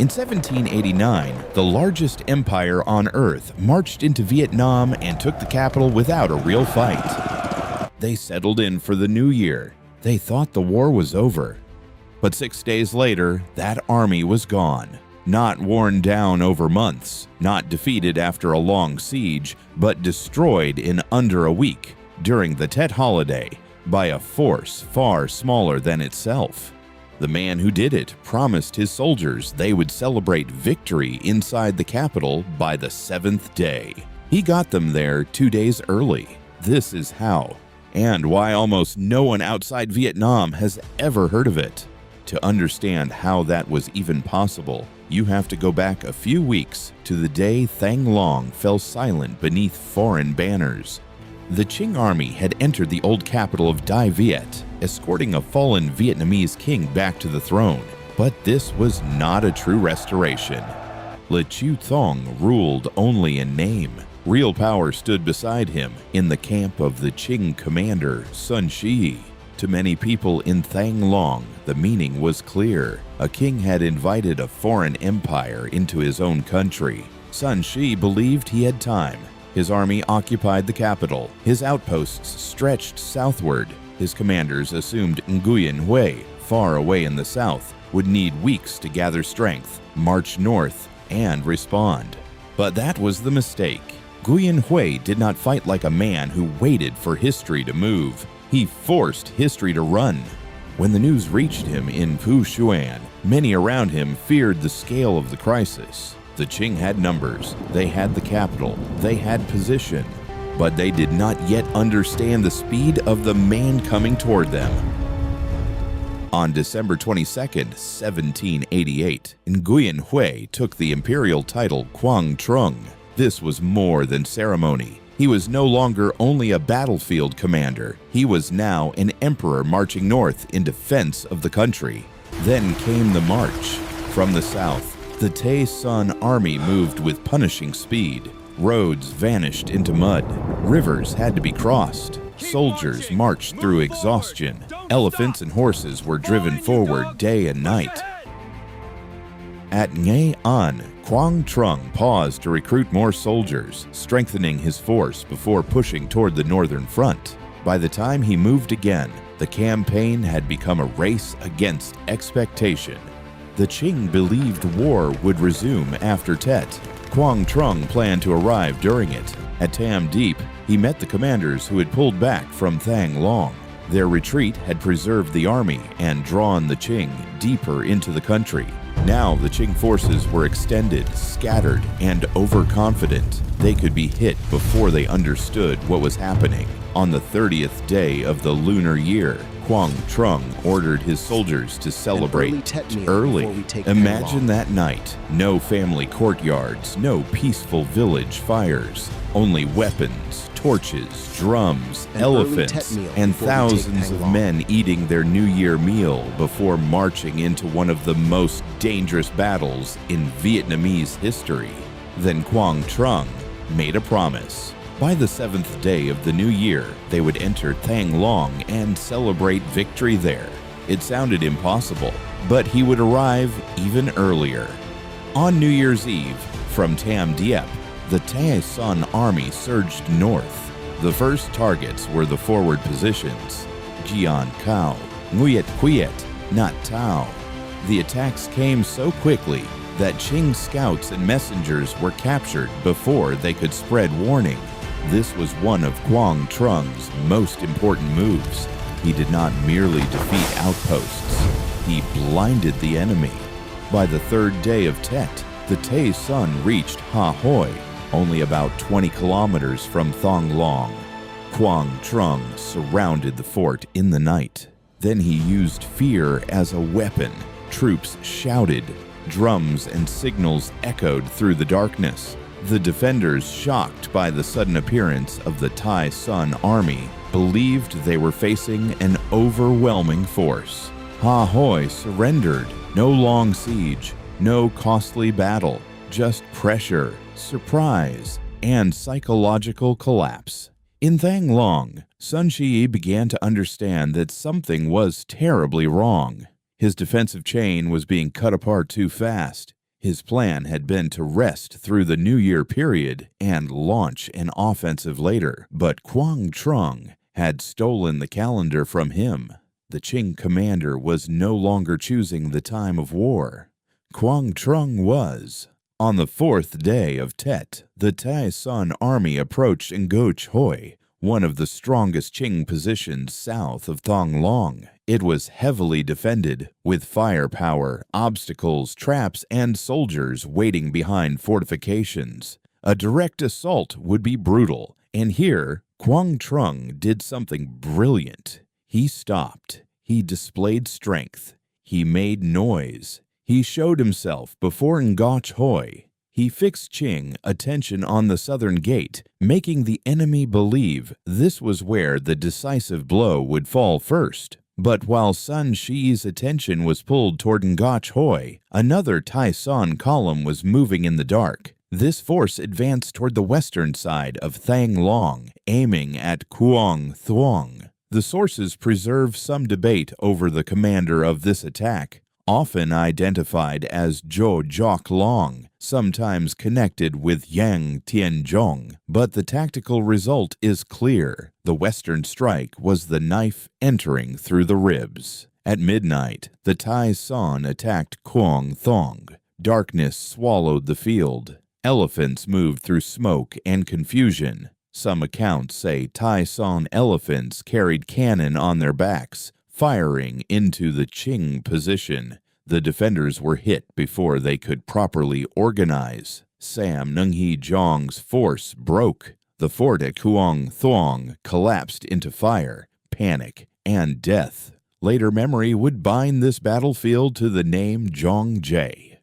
In 1789, the largest empire on Earth marched into Vietnam and took the capital without a real fight. They settled in for the new year. They thought the war was over. But 6 days later, that army was gone. Not worn down over months, not defeated after a long siege, but destroyed in under a week during the Tet holiday by a force far smaller than itself. The man who did it promised his soldiers they would celebrate victory inside the capital by the 7th day. He got them there 2 days early. This is how, and why almost no one outside Vietnam has ever heard of it. To understand how that was even possible, you have to go back a few weeks to the day Thang Long fell silent beneath foreign banners. The Qing army had entered the old capital of Dai Viet, escorting a fallen Vietnamese king back to the throne. But this was not a true restoration. Chieu Thong ruled only in name. Real power stood beside him in the camp of the Qing commander Sun Shiyi. To many people in Thang Long, the meaning was clear. A king had invited a foreign empire into his own country. Sun Shiyi believed he had time. His army occupied the capital. His outposts stretched southward. His commanders assumed Nguyen Hue, far away in the south, would need weeks to gather strength, march north, and respond. But that was the mistake. Nguyen Hue did not fight like a man who waited for history to move. He forced history to run. When the news reached him in Phu Xuan, many around him feared the scale of the crisis. The Qing had numbers, they had the capital, they had position, but they did not yet understand the speed of the man coming toward them. On December 22, 1788, Nguyen Hue took the imperial title Quang Trung. This was more than ceremony. He was no longer only a battlefield commander. He was now an emperor marching north in defense of the country. Then came the march. From the south, the Tây Sơn army moved with punishing speed. Roads vanished into mud. Rivers had to be crossed. Soldiers marched through exhaustion. Elephants and horses were driven forward day and night. At Nghe An, Quang Trung paused to recruit more soldiers, strengthening his force before pushing toward the northern front. By the time he moved again, the campaign had become a race against expectation. The Qing believed war would resume after Tet. Quang Trung planned to arrive during it. At Tam Deep, he met the commanders who had pulled back from Thang Long. Their retreat had preserved the army and drawn the Qing deeper into the country. Now the Qing forces were extended, scattered, and overconfident. They could be hit before they understood what was happening. On the 30th day of the lunar year, Quang Trung ordered his soldiers to celebrate early. Imagine that night. No family courtyards, no peaceful village fires, only weapons, torches, drums, elephants, and thousands of men eating their New Year meal before marching into one of the most dangerous battles in Vietnamese history. Then Quang Trung made a promise. By the 7th day of the new year, they would enter Thang Long and celebrate victory there. It sounded impossible, but he would arrive even earlier. On New Year's Eve, from Tam Diep, the Tây Sơn army surged north. The first targets were the forward positions, Gian Cao, Nguyet Quiet, Nat Tao. The attacks came so quickly that Qing scouts and messengers were captured before they could spread warning. This was one of Quang Trung's most important moves. He did not merely defeat outposts, he blinded the enemy. By the 3rd day of Tet, the Tây Sơn reached Ha Hoi, only about 20 kilometers from Thang Long. Quang Trung surrounded the fort in the night. Then he used fear as a weapon. Troops shouted. Drums and signals echoed through the darkness. The defenders, shocked by the sudden appearance of the Tây Sơn army, believed they were facing an overwhelming force. Ha Hoi surrendered. No long siege, no costly battle, just pressure, surprise, and psychological collapse. In Thang Long, Sun Shiyi began to understand that something was terribly wrong. His defensive chain was being cut apart too fast. His plan had been to rest through the New Year period and launch an offensive later, but Quang Trung had stolen the calendar from him. The Qing commander was no longer choosing the time of war. Quang Trung was. On the 4th day of Tet, the Tây Sơn army approached Ngọc Hồi, one of the strongest Qing positions south of Thang Long. It was heavily defended, with firepower, obstacles, traps, and soldiers waiting behind fortifications. A direct assault would be brutal, and here, Quang Trung did something brilliant. He stopped. He displayed strength. He made noise. He showed himself before Ngọc Hồi. He fixed Qing attention on the southern gate, making the enemy believe this was where the decisive blow would fall first. But while Sun Shiyi's attention was pulled toward Ngọc Hồi, another Tây Sơn column was moving in the dark. This force advanced toward the western side of Thang Long, aiming at Chieu Thong. The sources preserve some debate over the commander of this attack, often identified as Chieu Thong, sometimes connected with Yang Tianzhong, but the tactical result is clear. The western strike was the knife entering through the ribs. At midnight, the Tây Sơn attacked Chieu Thong. Darkness swallowed the field. Elephants moved through smoke and confusion. Some accounts say Tây Sơn elephants carried cannon on their backs, firing into the Qing position. The defenders were hit before they could properly organize. Sam Nunghi Zhong's force broke. The fort at Chieu Thong collapsed into fire, panic, and death. Later memory would bind this battlefield to the name Zhongje.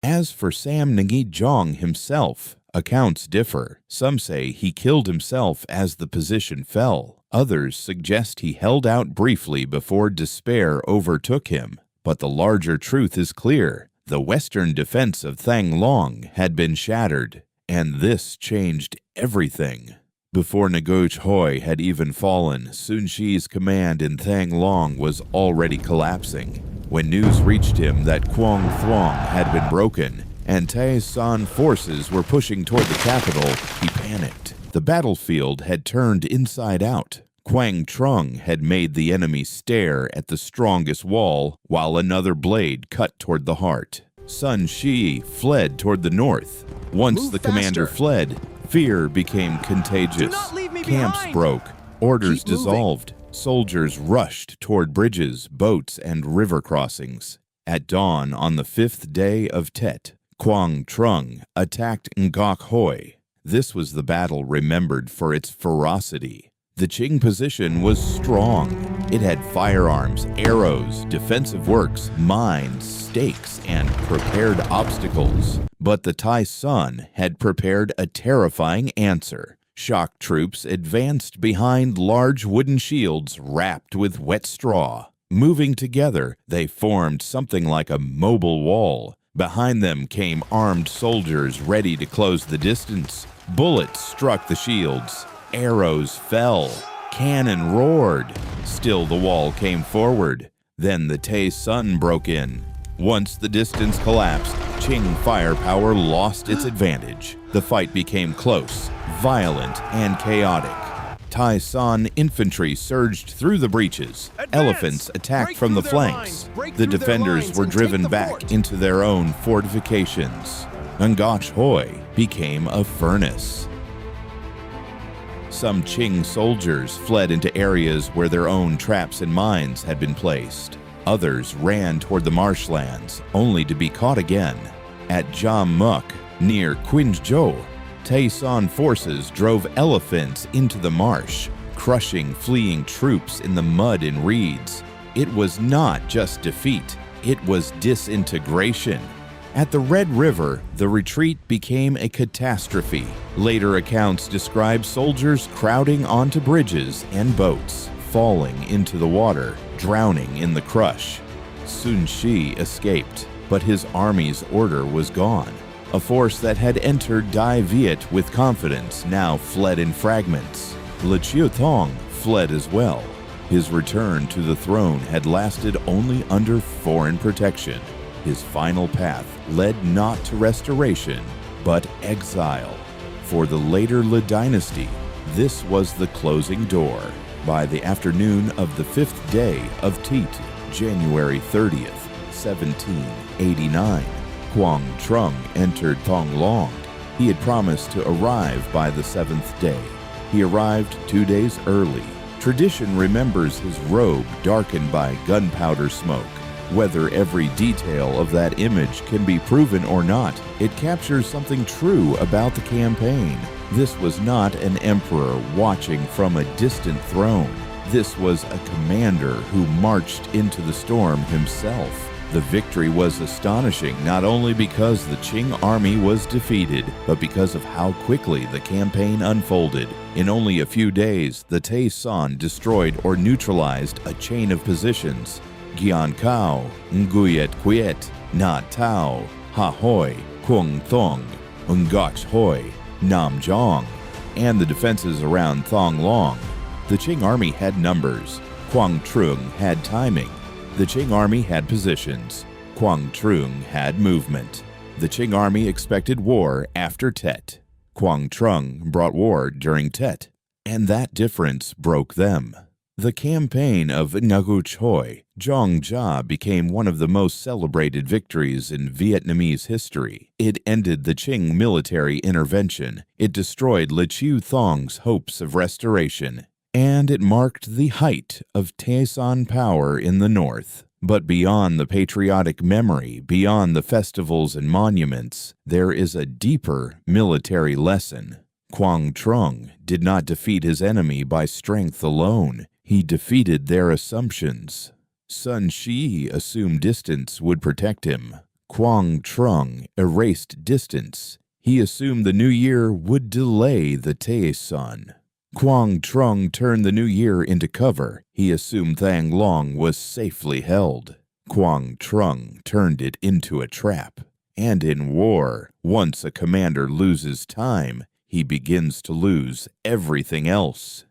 As for Sam Nunghi Zhong himself, accounts differ. Some say he killed himself as the position fell. Others suggest he held out briefly before despair overtook him. But the larger truth is clear. The western defense of Thang Long had been shattered, and this changed everything. Before Ngọc Hồi had even fallen, Sun Shiyi's command in Thang Long was already collapsing. When news reached him that Chieu Thong had been broken and Tây Sơn forces were pushing toward the capital, he panicked. The battlefield had turned inside out. Quang Trung had made the enemy stare at the strongest wall, while another blade cut toward the heart. Sun Shiyi fled toward the north. Once the commander fled, fear became contagious. Camps broke, orders dissolved. Soldiers rushed toward bridges, boats, and river crossings. At dawn on the 5th day of Tet, Quang Trung attacked Ngọc Hồi. This was the battle remembered for its ferocity. The Qing position was strong. It had firearms, arrows, defensive works, mines, stakes, and prepared obstacles. But the Tây Sơn had prepared a terrifying answer. Shock troops advanced behind large wooden shields wrapped with wet straw. Moving together, they formed something like a mobile wall. Behind them came armed soldiers ready to close the distance. Bullets struck the shields. Arrows fell. Cannon roared. Still the wall came forward. Then the Tây Sơn broke in. Once the distance collapsed, Qing firepower lost its advantage. The fight became close, violent, and chaotic. Tây Sơn infantry surged through the breaches. Elephants attacked from the flanks. The defenders were driven back into their own fortifications. Ngọc Hồi became a furnace. Some Qing soldiers fled into areas where their own traps and mines had been placed. Others ran toward the marshlands, only to be caught again. At Jam Muk, near Quinzhou, Tây Sơn forces drove elephants into the marsh, crushing fleeing troops in the mud and reeds. It was not just defeat, it was disintegration. At the Red River, the retreat became a catastrophe. Later accounts describe soldiers crowding onto bridges and boats, falling into the water, drowning in the crush. Sun Shiyi escaped, but his army's order was gone. A force that had entered Dai Viet with confidence now fled in fragments. Chieu Thong fled as well. His return to the throne had lasted only under foreign protection. His final path led not to restoration, but exile. For the later Le dynasty, this was the closing door. By the afternoon of the 5th day of Tet, January 30th, 1789, Quang Trung entered Thang Long. He had promised to arrive by the 7th day. He arrived 2 days early. Tradition remembers his robe darkened by gunpowder smoke. Whether every detail of that image can be proven or not, it captures something true about the campaign. This was not an emperor watching from a distant throne. This was a commander who marched into the storm himself. The victory was astonishing not only because the Qing army was defeated, but because of how quickly the campaign unfolded. In only a few days, the Tây Sơn destroyed or neutralized a chain of positions. Gian Cao, Nguyet Quiet, Na Tao, Ha Hoi, Kung Thong, Ngach Hoi, Nam Jong, and the defenses around Thang Long. The Qing army had numbers. Quang Trung had timing. The Qing army had positions. Quang Trung had movement. The Qing army expected war after Tet. Quang Trung brought war during Tet, and that difference broke them. The campaign of Ngach Hoi, Zhongjia became one of the most celebrated victories in Vietnamese history. It ended the Qing military intervention. It destroyed Chieu Thong's hopes of restoration, and it marked the height of Tây Sơn power in the north. But beyond the patriotic memory, beyond the festivals and monuments, there is a deeper military lesson. Quang Trung did not defeat his enemy by strength alone. He defeated their assumptions. Sun Shiyi assumed distance would protect him. Quang Trung erased distance. He assumed the new year would delay the Tây Sơn. Quang Trung turned the new year into cover. He assumed Thang Long was safely held. Quang Trung turned it into a trap. And in war, once a commander loses time, he begins to lose everything else.